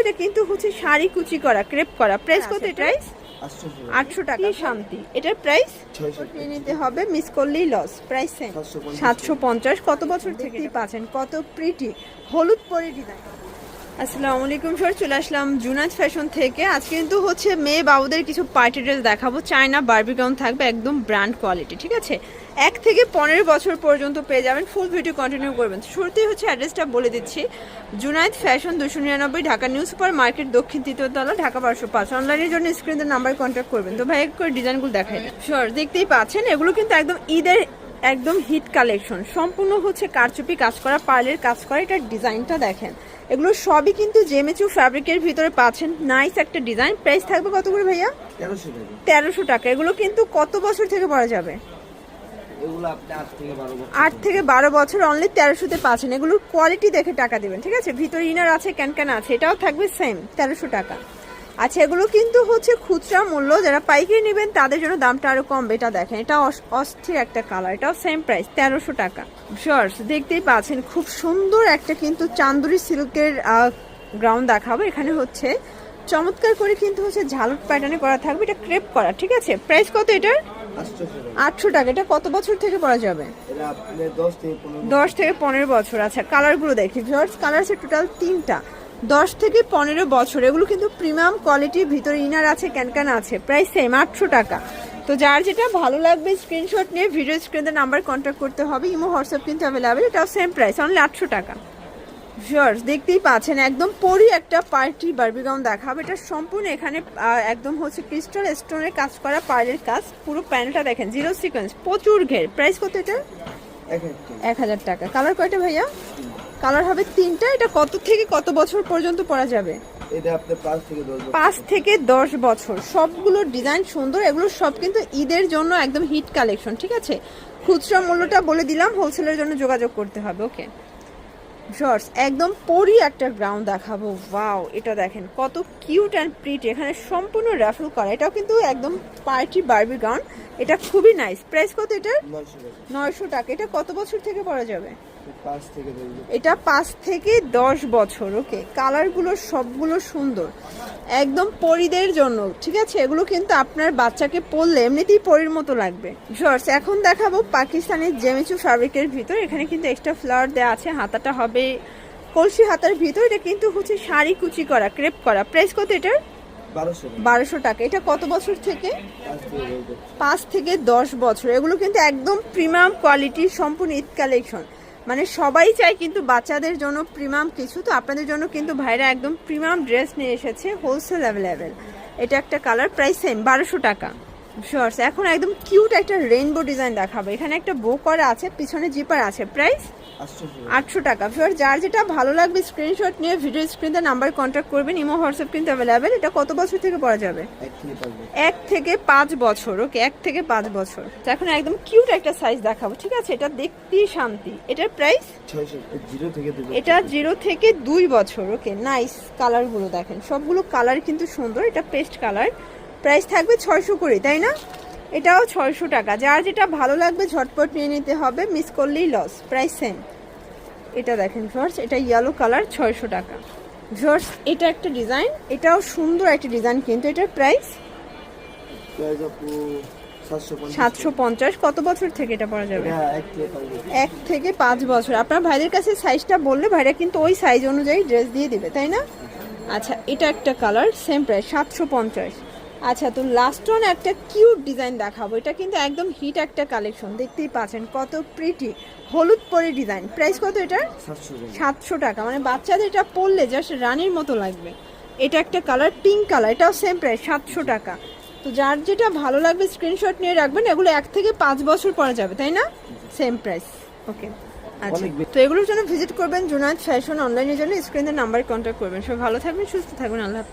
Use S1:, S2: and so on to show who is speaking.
S1: এটা কিন্তু হচ্ছে শাড়ি কুচি করা ক্রেপ করা। প্রাইস কত এটার? 800 টাকা। শান্তি এটার প্রাইস নিতে হবে, মিস করলেই লস। Price same 750। কত বছর থেকে পাচ্ছেন, কত প্রিটি হলুদ পরে ডিজাইন। আসসালামু আলাইকুম স্যার, চলে আসলাম জুনায়েদ ফ্যাশন থেকে। আজকে কিন্তু হচ্ছে মেয়ে বাবুদের কিছু পার্টি ড্রেস দেখাবো। চায়না বারবি গাউন থাকবে, একদম ব্র্যান্ড কোয়ালিটি, ঠিক আছে। 1 থেকে 15 বছর পর্যন্ত পেয়ে যাবেন। ফুল ভিডিও কন্টিনিউ করবেন। শুরুতেই হচ্ছে অ্যাড্রেসটা বলে দিচ্ছি, Junaid fashion 299 Dhaka new super market, দক্ষিণ 3য় তলা, ঢাকা 1205। অনলাইনের জন্য স্ক্রিনের নাম্বার কন্ট্যাক্ট করবেন। তো ভাই এক করে ডিজাইনগুলো দেখাই দেন। স্যার দেখতেই পাচ্ছেন, এগুলো কিন্তু একদম ঈদের একদম হিট কালেকশন। সম্পূর্ণ হচ্ছে কারচুপি কাজ করা, পার্লের কাজ করা। এটার ডিজাইনটা দেখেন, এগুলো সবই কিন্তু জেমেচু ফ্যাব্রিকের ভিতরে পাচ্ছেন। নাইস একটা ডিজাইন। প্রাইস থাকবে কত করে ভাইয়া? 1300 টাকা। এগুলো কিন্তু কত বছর থেকে পরা যাবে? 8 থেকে 12 বছর। অনলি 1300-তে পাচ্ছেন। এগুলোর কোয়ালিটি দেখে টাকা দিবেন, ঠিক আছে। ভিতরে ইনার আছে, ক্যানক্যান আছে, এটাও থাকবে সেম 1300 টাকা। আচ্ছা, এগুলো কিন্তু হচ্ছে খুচরা মূল্য, যারা পাইকারি নেবেন তাদের জন্য দামটা আরো কম। এটা দেখেন, এটা অস্থির একটা কালার, এটাও সেম প্রাইস 1300 টাকা। শর্টস দেখতেই পাচ্ছেন, খুব সুন্দর একটা কিন্তু চান্দুরি সিল্কের গ্রাউন্ড দেখাবো। এখানে হচ্ছে চমৎকার করে কিন্তু হচ্ছে ঝালট প্যাটার্নে করা থাকবে। এটা ক্রেপ করা, ঠিক আছে। প্রাইস কত এটার? 800 টাকা। এটা কত বছর থেকে পরা যাবে? 10 থেকে 15 বছর। আচ্ছা, কালারগুলো দেখি শর্টস। কালার আছে টোটাল 3টা, 10 থেকে 15 বছর। এগুলো কিন্তু প্রিমিয়াম কোয়ালিটির, ভিতরে ইনার আছে, ক্যানক্যান আছে। প্রাইস সেম 800 টাকা। তো যার যেটা ভালো লাগবে স্ক্রিনশট নিয়ে ভিডিও স্ক্রিনের নাম্বার কন্ট্যাক্ট করতে হবে। ইমো হোয়াটসঅ্যাপ কিন্তু অ্যাভেলেবেল। এটাও সেম প্রাইস, অনলি 800 টাকা। ভিউয়ার্স দেখতেই পাচ্ছেন, একদম পরি একটা পার্টি বারবি গাউন দেখাবো। এটা সম্পূর্ণ এখানে একদম হচ্ছে ক্রিস্টাল স্টোনের কাজ করা, পার্লের কাজ। পুরো প্যানেলটা দেখেন, জিরো সিকোয়েন্স, প্রচুর ঘের। প্রাইস কত এটা? 1000 টাকা। কালার কয়টা ভাইয়া? কালার হবে 3টা। এটা কত থেকে কত বছর পর্যন্ত পরা যাবে?
S2: এটা আপনি
S1: 5 থেকে 10 বছর। সবগুলো ডিজাইন সুন্দর। এগুলো সব কিন্তু ঈদের জন্য একদম হিট কালেকশন, ঠিক আছে। খুচরা মূল্যটা বলে দিলাম, হোলসেলের জন্য যোগাযোগ করতে হবে। ওকে শর্টস একদম পরি একটা গ্রাউন্ড দেখাবো। ওয়াও, এটা দেখেন কত কিউট অ্যান্ড প্রিটি। এখানে সম্পূর্ণ রাফল করা। এটাও কিন্তু একদম পার্টি বারবি গাউন। এটা খুবই নাইস। প্রাইস কত এটার? 900 টাকা। এটা কত বছর থেকে পরা যাবে? এটা 5 থেকে 10 বছর। ওকে, কালারগুলো সবগুলো সুন্দর, একদম পরিদের জন্য, ঠিক আছে। এগুলো কিন্তু আপনার বাচ্চাকে পরলে এমনিতেই পরির মতো লাগবে। শর্টস এখন দেখাবো পাকিস্তানের জেমেচু ফ্যাব্রিকের ভিতর। এখানে কিন্তু এক্সট্রা ফ্লাওয়ার দেওয়া আছে। হাতাটা হবে কলসি হাতার ভিতর। এটা কিন্তু হচ্ছে শাড়ি কুচি করা, ক্রেপ করা। প্রাইস কত এটার? 1200 টাকা। এটা কত বছর থেকে? 5 থেকে 10 বছর। এগুলো কিন্তু একদম প্রিমিয়াম কোয়ালিটির, সম্পূর্ণ ঈদ কালেকশন। মানে সবাই চায় কিন্তু বাচ্চাদের জন্য প্রিমিয়াম কিছু। তো আপনাদের জন্য কিন্তু ভাইরা একদম প্রিমিয়াম ড্রেস নিয়ে এসেছে, হোলসেল অ্যাভেলেবেল। এটা একটা কালার। প্রাইস সেম 1200 টাকা। শর্টস এখন একদম কিউট একটা রেইনবো ডিজাইন দেখাবো। এখানে একটা বো করা আছে, পিছনে জিপার আছে। প্রাইস 800 টাকা। ফিওর যার যেটা ভালো লাগবে স্ক্রিনশট নিয়ে ভিডিও স্ক্রিনে নাম্বার কন্ট্যাক্ট করবেন। ইমো হোয়াটসঅ্যাপ কিন্তু অ্যাভেলেবেল। এটা কত বছর থেকে পরা যাবে? 1 থেকে 5 বছর। ওকে, 1 থেকে 5 বছর। এখন একদম কিউট একটা সাইজ দেখাবো, ঠিক আছে। এটা দেখতেই শান্তি। এটার প্রাইস? এটা 0 থেকে 2 বছর। ওকে, নাইস। কালারগুলো দেখেন, সবগুলো কালার কিন্তু সুন্দর। এটা পেস্ট কালার। প্রাইস থাকবে 600 করে, তাই না? এটাও 600 টাকা। যার যেটা ভালো লাগবে ঝটপট নিয়ে নিতে হবে, মিস করলেই লস। Price same. এটা দেখেন ভিউয়ার্স, এটা ইয়েলো কালার, 600 টাকা। ভিউয়ার্স এটা একটা ডিজাইন, এটাও সুন্দর একটা ডিজাইন কিন্তু। এটার প্রাইস 750। কত বছর থেকে এটা পরা যাবে? 1 থেকে 5 বছর। আপনার ভাইদের কাছে সাইজটা বললে ভাইরা কিন্তু ওই সাইজ অনুযায়ী ড্রেস দিয়ে দিবে, তাই না? আচ্ছা, এটা একটা কালার, সেম প্রাইস 750। আচ্ছা, তো লাস্ট ওয়ান একটা কিউট ডিজাইন দেখাবো। এটা কিন্তু একদম হিট একটা কালেকশন। দেখতেই পাচ্ছেন কত প্রিটি হলুদ পরে ডিজাইন। প্রাইস কত এটা? 700 টাকা। মানে বাচ্চাদের এটা পরলে জাস্ট রানীর মতো লাগবে। এটা একটা কালার, পিঙ্ক কালার। এটাও সেম প্রাইস 700 টাকা। তো যার যেটা ভালো লাগবে স্ক্রিনশট নিয়ে রাখবেন। এগুলো 1 থেকে 5 বছর পরা যাবে, তাই না? Same price. ওকে, আচ্ছা, তো এগুলোর জন্য ভিজিট করবেন জুনায়েদ ফ্যাশন। অনলাইনের জন্য স্ক্রিনের নাম্বার কন্ট্যাক্ট করবেন। সবাই ভালো থাকবেন, সুস্থ থাকবেন। আল্লাহ হাফেজ।